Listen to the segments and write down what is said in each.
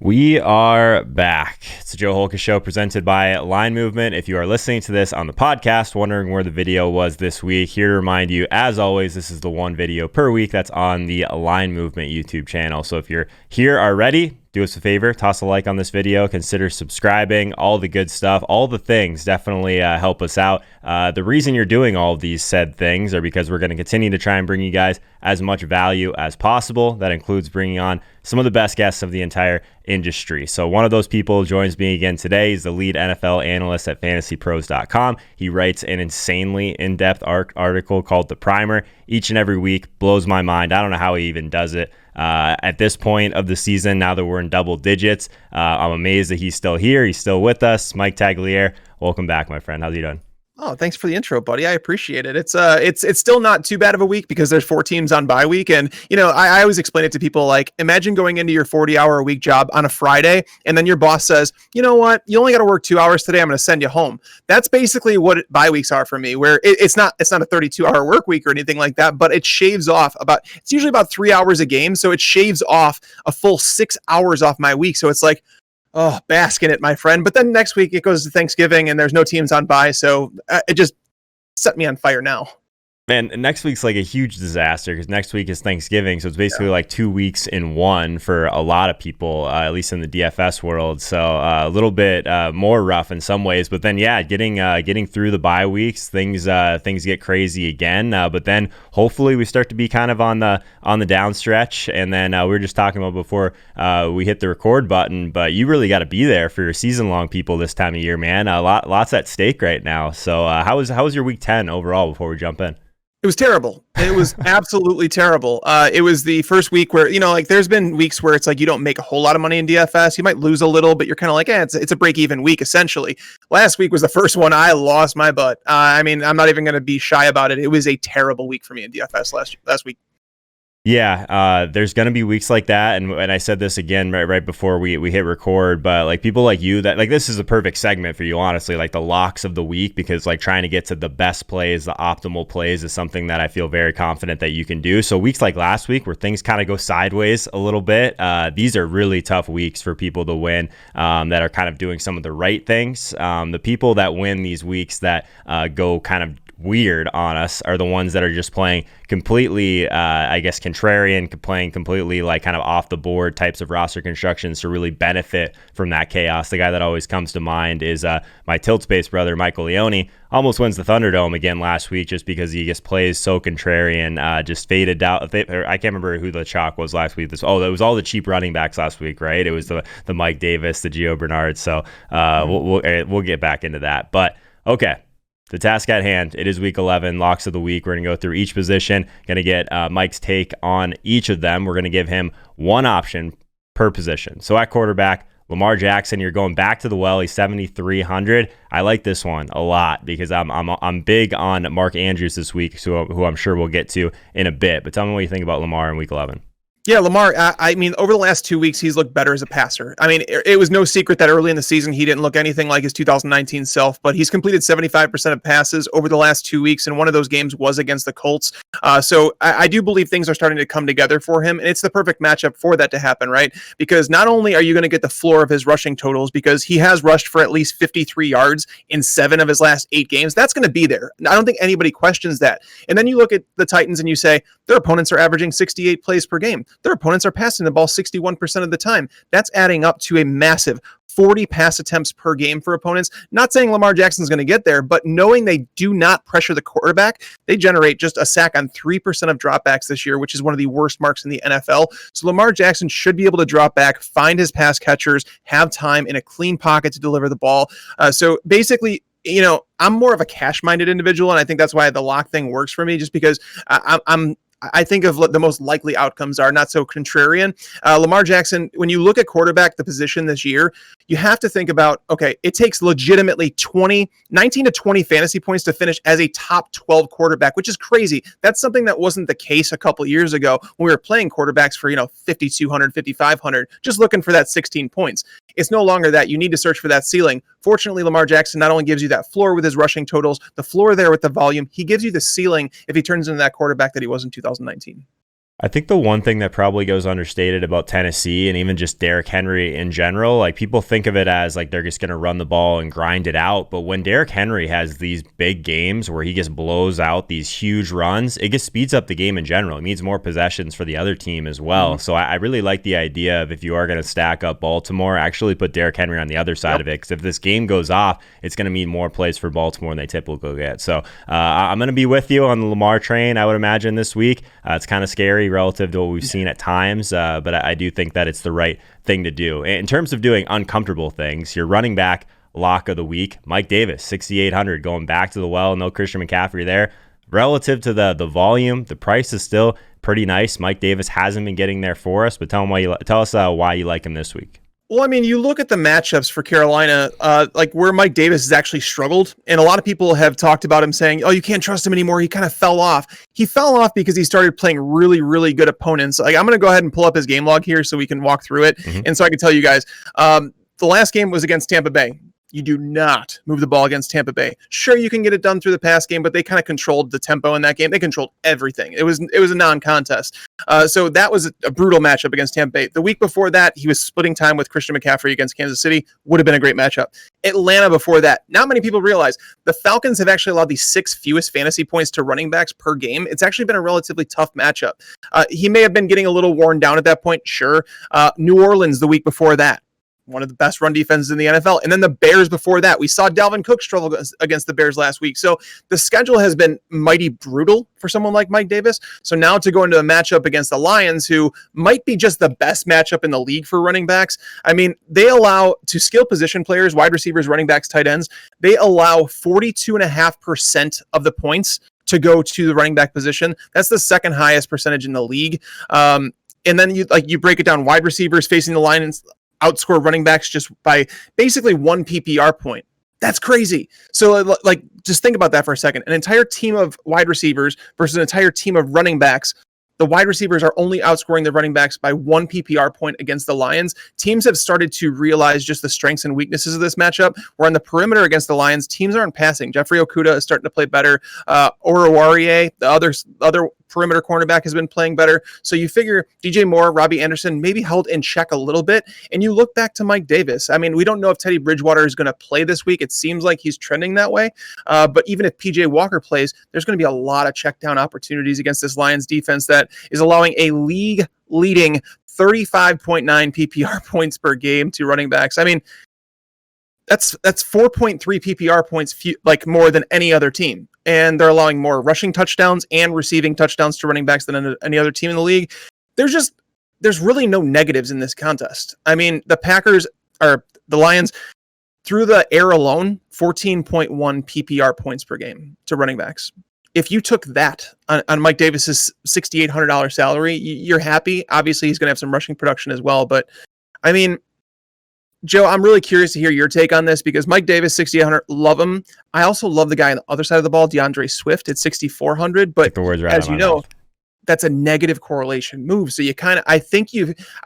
We are back. It's the Joe Holka Show presented by Line Movement. If you are listening to this on the podcast, wondering where the video was this week, here to remind you, as always, this is the one video per week that's on the Line Movement YouTube channel. So if you're here already, do us a favor, toss a like on this video, consider subscribing, all the good stuff, all the things definitely help us out. The reason you're doing all of these said things are because we're going to continue to try and bring you guys as much value as possible. That includes bringing on some of the best guests of the entire industry. So one of those people joins me again today. He's the lead NFL analyst at FantasyPros.com. He writes an insanely in-depth article called The Primer each and every week. Blows my mind. I don't know how he even does it. At this point of the season, now that we're in double digits, I'm amazed that he's still here. He's still with us. Mike Tagliere, welcome back, my friend. How's he doing? Oh, thanks for the intro, buddy. I appreciate it. It's still not too bad of a week because there's 4 teams on bye week. And, I always explain it to people like, imagine going into your 40-hour a weweek job on a Friday, and then your boss says, you know what, you only got to work 2 hours today. I'm going to send you home. That's basically what bye weeks are for me, where it's not a 32-hour work week or anything like that, but it shaves off it's usually about 3 hours a game. So it shaves off a full 6 hours off my week. So it's like, oh, bask in it, my friend. But then next week it goes to Thanksgiving and there's no teams on bye. So it just set me on fire now. Man, next week's like a huge disaster because next week is Thanksgiving. So it's basically like 2 weeks in one for a lot of people, at least in the DFS world. So a little bit more rough in some ways. But then, yeah, getting through the bye weeks, things get crazy again. But then hopefully we start to be kind of on the down stretch. And then we were just talking about before we hit the record button. But you really got to be there for your season-long people this time of year, man. Lots at stake right now. So how was your week 10 overall before we jump in? It was terrible. It was absolutely terrible. It was the first week where, there's been weeks where it's like you don't make a whole lot of money in DFS. You might lose a little, but you're kind of like, it's a break-even week, essentially. Last week was the first one I lost my butt. I'm not even going to be shy about it. It was a terrible week for me in DFS last week. Yeah, there's going to be weeks like that. And I said this again right before we hit record, but like people like you that like this is a perfect segment for you, honestly, like the locks of the week, because like trying to get to the best plays, the optimal plays is something that I feel very confident that you can do. So weeks like last week where things kind of go sideways a little bit, these are really tough weeks for people to win that are kind of doing some of the right things. The people that win these weeks that go kind of weird on us are the ones that are just playing completely contrarian, playing completely like kind of off the board types of roster constructions to really benefit from that chaos. The guy that always comes to mind is my tilt space brother Michael Leone. Almost wins the Thunderdome again last week just because he just plays so contrarian, just faded out. I can't remember who the chalk was last week. It was all the cheap running backs last week, right? It was the Mike Davis, the Gio Bernard. So we'll get back into that. But okay. The task at hand, it is week 11, locks of the week. We're going to go through each position, going to get Mike's take on each of them. We're going to give him one option per position. So at quarterback, Lamar Jackson, you're going back to the well. He's 7,300. I like this one a lot because I'm big on Mark Andrews this week, who I'm sure we'll get to in a bit. But tell me what you think about Lamar in week 11. Yeah, Lamar, over the last 2 weeks, he's looked better as a passer. It was no secret that early in the season, he didn't look anything like his 2019 self, but he's completed 75% of passes over the last 2 weeks, and one of those games was against the Colts. So I do believe things are starting to come together for him, and it's the perfect matchup for that to happen, right? Because not only are you going to get the floor of his rushing totals, because he has rushed for at least 53 yards in 7 of his last 8 games, that's going to be there. I don't think anybody questions that. And then you look at the Titans and you say, their opponents are averaging 68 plays per game. Their opponents are passing the ball 61% of the time. That's adding up to a massive 40 pass attempts per game for opponents. Not saying Lamar Jackson's going to get there, but knowing they do not pressure the quarterback, they generate just a sack on 3% of dropbacks this year, which is one of the worst marks in the NFL. So Lamar Jackson should be able to drop back, find his pass catchers, have time in a clean pocket to deliver the ball. So basically, I'm more of a cash-minded individual, and I think that's why the lock thing works for me, just because I think of what the most likely outcomes are, not so contrarian. Lamar Jackson, when you look at quarterback, the position this year, you have to think about, okay, it takes legitimately 19 to 20 fantasy points to finish as a top 12 quarterback, which is crazy. That's something that wasn't the case a couple years ago when we were playing quarterbacks for, 5,200, 5,500, just looking for that 16 points. It's no longer that. You need to search for that ceiling. Fortunately, Lamar Jackson not only gives you that floor with his rushing totals, the floor there with the volume, he gives you the ceiling if he turns into that quarterback that he was in 2019. I think the one thing that probably goes understated about Tennessee and even just Derrick Henry in general, like people think of it as like they're just going to run the ball and grind it out. But when Derrick Henry has these big games where he just blows out these huge runs, it just speeds up the game in general. It means more possessions for the other team as well. Mm-hmm. So I really like the idea of if you are going to stack up Baltimore, actually put Derrick Henry on the other side of it. Because if this game goes off, it's going to mean more plays for Baltimore than they typically get. So I'm going to be with you on the Lamar train, I would imagine, this week. It's kind of scary relative to what we've seen at times, but I do think that it's the right thing to do. In terms of doing uncomfortable things, your running back lock of the week, Mike Davis, 6,800, going back to the well. No Christian McCaffrey there. Relative to the volume, the price is still pretty nice. Mike Davis hasn't been getting there for us, but tell us why you like him this week. Well, I mean, you look at the matchups for Carolina, like where Mike Davis has actually struggled. And a lot of people have talked about him saying, oh, you can't trust him anymore. He kind of fell off. He fell off because he started playing really, really good opponents. Like, I'm going to go ahead and pull up his game log here so we can walk through it. Mm-hmm. And so I can tell you guys, the last game was against Tampa Bay. You do not move the ball against Tampa Bay. Sure, you can get it done through the pass game, but they kind of controlled the tempo in that game. They controlled everything. It was a non-contest. So that was a brutal matchup against Tampa Bay. The week before that, he was splitting time with Christian McCaffrey against Kansas City. Would have been a great matchup. Atlanta before that. Not many people realize the Falcons have actually allowed the 6th fewest fantasy points to running backs per game. It's actually been a relatively tough matchup. He may have been getting a little worn down at that point. Sure. New Orleans the week before that. One of the best run defenses in the NFL. And then the Bears before that. We saw Dalvin Cook struggle against the Bears last week. So the schedule has been mighty brutal for someone like Mike Davis. So now to go into a matchup against the Lions, who might be just the best matchup in the league for running backs. I mean, they allow to skill position players, wide receivers, running backs, tight ends. They allow 42.5% of the points to go to the running back position. That's the second highest percentage in the league. And then you break it down, wide receivers facing the Lions outscore running backs just by basically 1 PPR point. That's crazy. So just think about that for a second. An entire team of wide receivers versus an entire team of running backs. The wide receivers are only outscoring the running backs by 1 PPR point against the Lions. Teams have started to realize just the strengths and weaknesses of this matchup. Where on the perimeter against the Lions, teams aren't passing. Jeffrey Okudah is starting to play better. Oruwariye, the other perimeter cornerback, has been playing better. So you figure DJ Moore, Robbie Anderson maybe held in check a little bit. And you look back to Mike Davis. I mean, we don't know if Teddy Bridgewater is going to play this week. It seems like he's trending that way. But even if PJ Walker plays, there's going to be a lot of check down opportunities against this Lions defense that is allowing a league-leading 35.9 PPR points per game to running backs. I mean, that's 4.3 PPR points, like more than any other team. And they're allowing more rushing touchdowns and receiving touchdowns to running backs than any other team in the league. There's really no negatives in this contest. I mean, the Lions, through the air alone, 14.1 PPR points per game to running backs. If you took that on Mike Davis's $6,800 salary, you're happy. Obviously, he's going to have some rushing production as well. But, I mean, Joe, I'm really curious to hear your take on this because Mike Davis, 6,800, love him. I also love the guy on the other side of the ball, DeAndre Swift at 6,400. But as you know, that's a negative correlation move. So you I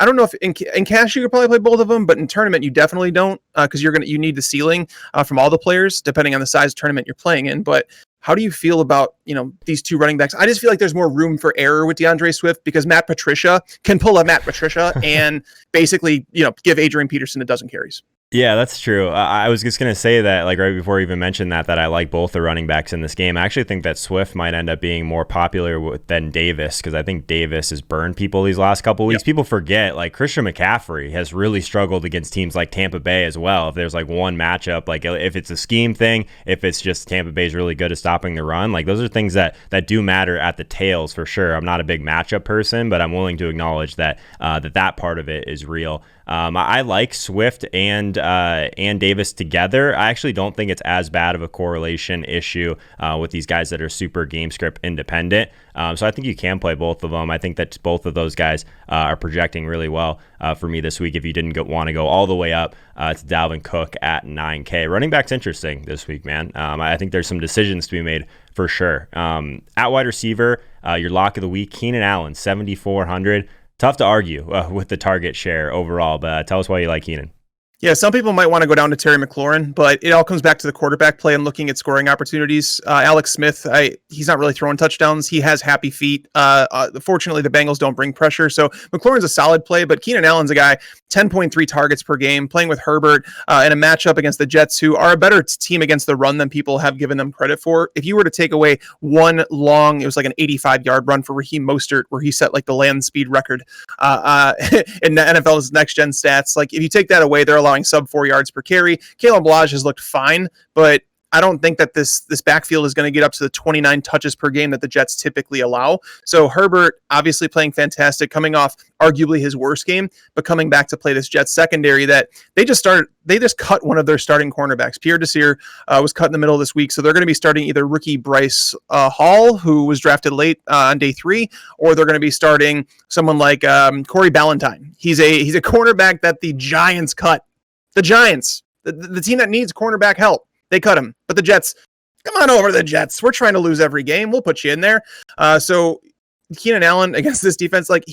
don't know if in cash you could probably play both of them, but in tournament you definitely don't because you need the ceiling from all the players depending on the size tournament you're playing in. But how do you feel about, these two running backs? I just feel like there's more room for error with DeAndre Swift because Matt Patricia can pull a Matt Patricia and basically, give Adrian Peterson a dozen carries. Yeah, that's true. I was just going to say that, like right before you even mentioned that I like both the running backs in this game. I actually think that Swift might end up being more popular than Davis because I think Davis has burned people these last couple of weeks. Yep. People forget, like Christian McCaffrey has really struggled against teams like Tampa Bay as well. If there's like one matchup, like if it's a scheme thing, if it's just Tampa Bay's really good at stopping the run, like those are things that do matter at the tails for sure. I'm not a big matchup person, but I'm willing to acknowledge that that part of it is real. I like Swift and Davis together. I actually don't think it's as bad of a correlation issue with these guys that are super game script independent. So I think you can play both of them. I think that both of those guys are projecting really well for me this week if you didn't want to go all the way up to Dalvin Cook at 9K. Running back's interesting this week, man. I think there's some decisions to be made for sure. At wide receiver, your lock of the week, Keenan Allen, 7,400. Tough to argue with the target share overall, but tell us why you like Keenan. Yeah, some people might want to go down to Terry McLaurin, but it all comes back to the quarterback play and looking at scoring opportunities. Alex Smith, he's not really throwing touchdowns. He has happy feet. Fortunately, the Bengals don't bring pressure, so McLaurin's a solid play, but Keenan Allen's a guy, 10.3 targets per game, playing with Herbert in a matchup against the Jets, who are a better team against the run than people have given them credit for. If you were to take away one long, it was like an 85-yard run for Raheem Mostert, where he set like the land speed record in the NFL's next-gen stats. Like, if you take that away, they're allowing sub 4 yards per carry. Kalen Ballage has looked fine, but I don't think that this backfield is going to get up to the 29 touches per game that the Jets typically allow. So Herbert obviously playing fantastic, coming off arguably his worst game, but coming back to play this Jets secondary that they just cut one of their starting cornerbacks. Pierre Desir was cut in the middle of this week, so they're going to be starting either rookie Bryce Hall, who was drafted late on day 3, or they're going to be starting someone like Corey Ballantyne. He's a cornerback that the Giants cut. The Giants, the team that needs cornerback help, they cut him. But the Jets, come on over to the Jets. We're trying to lose every game. We'll put you in there. So Keenan Allen against this defense, like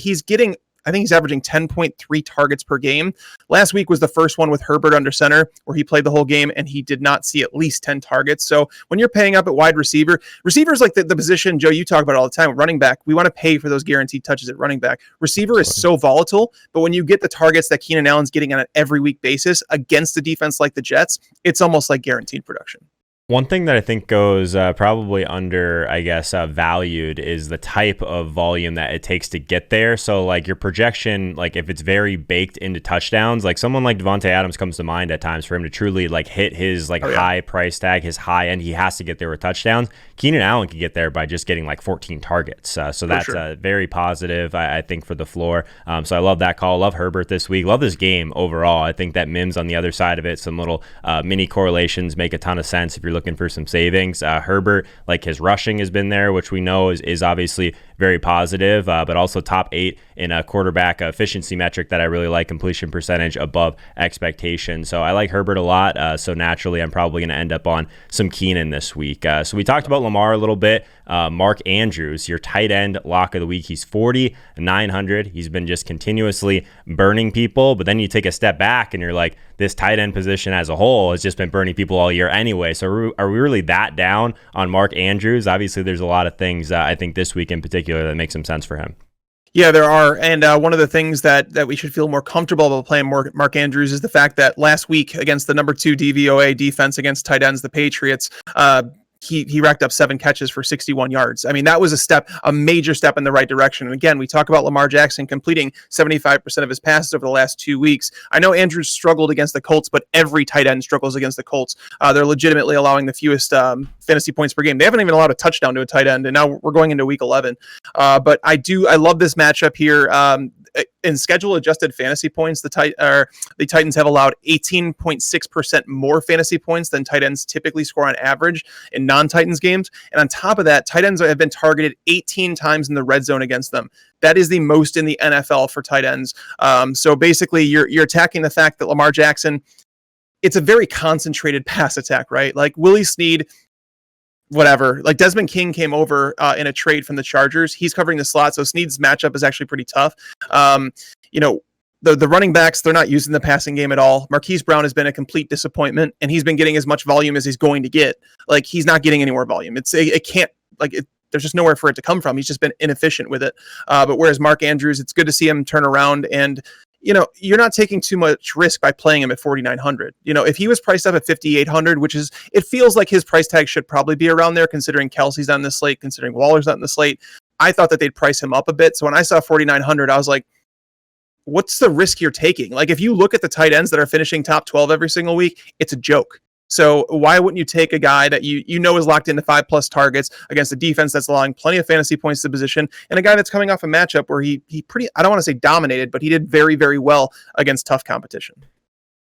I think he's averaging 10.3 targets per game. Last week was the first one with Herbert under center where he played the whole game and he did not see at least 10 targets. So when you're paying up at wide receiver, receivers like the position, Joe, you talk about all the time, running back, we want to pay for those guaranteed touches at running back. Receiver is so volatile, but when you get the targets that Keenan Allen's getting on an every week basis against a defense like the Jets, it's almost like guaranteed production. One thing that I think goes probably under, valued is the type of volume that it takes to get there. So like your projection, like if it's very baked into touchdowns, like someone like Devontae Adams comes to mind at times for him to truly like hit his high price tag, his high end, he has to get there with touchdowns. Keenan Allen can get there by just getting like 14 targets. So that's very positive, I think, for the floor. So I love that call. Love Herbert this week. Love this game overall. I think that Mims on the other side of it, some little mini correlations make a ton of sense if you're looking for some savings. Herbert, like his rushing has been there, which we know is obviously very positive, but also top 8 in a quarterback efficiency metric that I really like, completion percentage above expectation. So I like Herbert a lot. So naturally, I'm probably going to end up on some Keenan this week. So we talked about Lamar a little bit. Mark Andrews, your tight end lock of the week. He's 4,900. He's been just continuously burning people, but then you take a step back and you're like, this tight end position as a whole has just been burning people all year anyway. So are we really that down on Mark Andrews? Obviously, there's a lot of things I think this week in particular that make some sense for him. Yeah, there are. And one of the things that we should feel more comfortable about playing Mark Andrews is the fact that last week against the number 2 DVOA defense against tight ends, the Patriots, he racked up 7 catches for 61 yards. I mean, that was a major step in the right direction. And again, we talk about Lamar Jackson completing 75% of his passes over the last 2 weeks. I know Andrews struggled against the Colts, but every tight end struggles against the Colts. They're legitimately allowing the fewest fantasy points per game. They haven't even allowed a touchdown to a tight end, and now we're going into week 11. But I love this matchup here. In schedule adjusted fantasy points, the Titans have allowed 18.6% more fantasy points than tight ends typically score on average in non-Titans games. And on top of that, tight ends have been targeted 18 times in the red zone against them. That is the most in the NFL for tight ends. So basically, you're attacking the fact that Lamar Jackson, it's a very concentrated pass attack, right? Like Willie Snead, whatever, like Desmond King came over in a trade from the Chargers. He's covering the slot, so Snead's matchup is actually pretty tough. The running backs, they're not using the passing game at all. Marquise Brown has been a complete disappointment, and he's been getting as much volume as he's going to get. Like, he's not getting any more volume. There's just nowhere for it to come from. He's just been inefficient with it. But whereas Mark Andrews, it's good to see him turn around, and you're not taking too much risk by playing him at 4,900. If he was priced up at 5,800, it feels like his price tag should probably be around there, considering Kelsey's on the slate, considering Waller's not on the slate. I thought that they'd price him up a bit. So when I saw 4,900, I was like, what's the risk you're taking? Like, if you look at the tight ends that are finishing top 12 every single week, it's a joke. So why wouldn't you take a guy that you know is locked into 5+ targets against a defense that's allowing plenty of fantasy points to the position, and a guy that's coming off a matchup where he I don't want to say dominated, but he did very, very well against tough competition.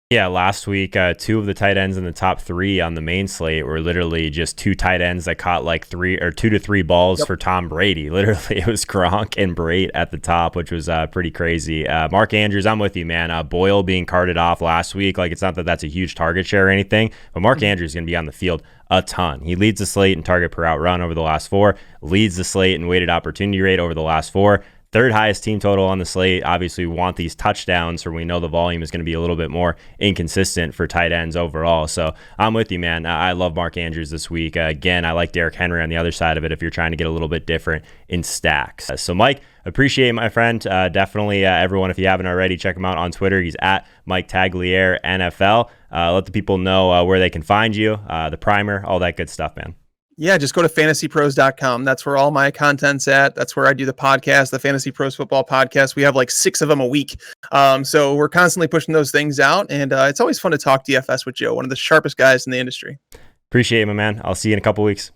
Yeah, last week, 2 of the tight ends in the top 3 on the main slate were literally just 2 tight ends that caught like 2 to 3 balls for Tom Brady. Literally, it was Gronk and Brate at the top, which was pretty crazy. Mark Andrews, I'm with you, man. Boyle being carted off last week. Like, it's not that that's a huge target share or anything, but Mark Andrews is going to be on the field a ton. He leads the slate in target per out run over the last 4, leads the slate in weighted opportunity rate over the last 4. third highest team total on the slate. Obviously, we want these touchdowns, or we know the volume is going to be a little bit more inconsistent for tight ends overall. So I'm with you, man. I love Mark Andrews this week. Again, I like Derrick Henry on the other side of it if you're trying to get a little bit different in stacks. So Mike, appreciate it, my friend. Definitely, everyone, if you haven't already, check him out on Twitter. He's at Mike Tagliere NFL. Let the people know where they can find you, the primer, all that good stuff, man. Yeah, just go to fantasypros.com. That's where all my content's at. That's where I do the podcast, the Fantasy Pros Football Podcast. We have like 6 of them a week. So we're constantly pushing those things out. And it's always fun to talk DFS with Joe, one of the sharpest guys in the industry. Appreciate it, my man. I'll see you in a couple weeks.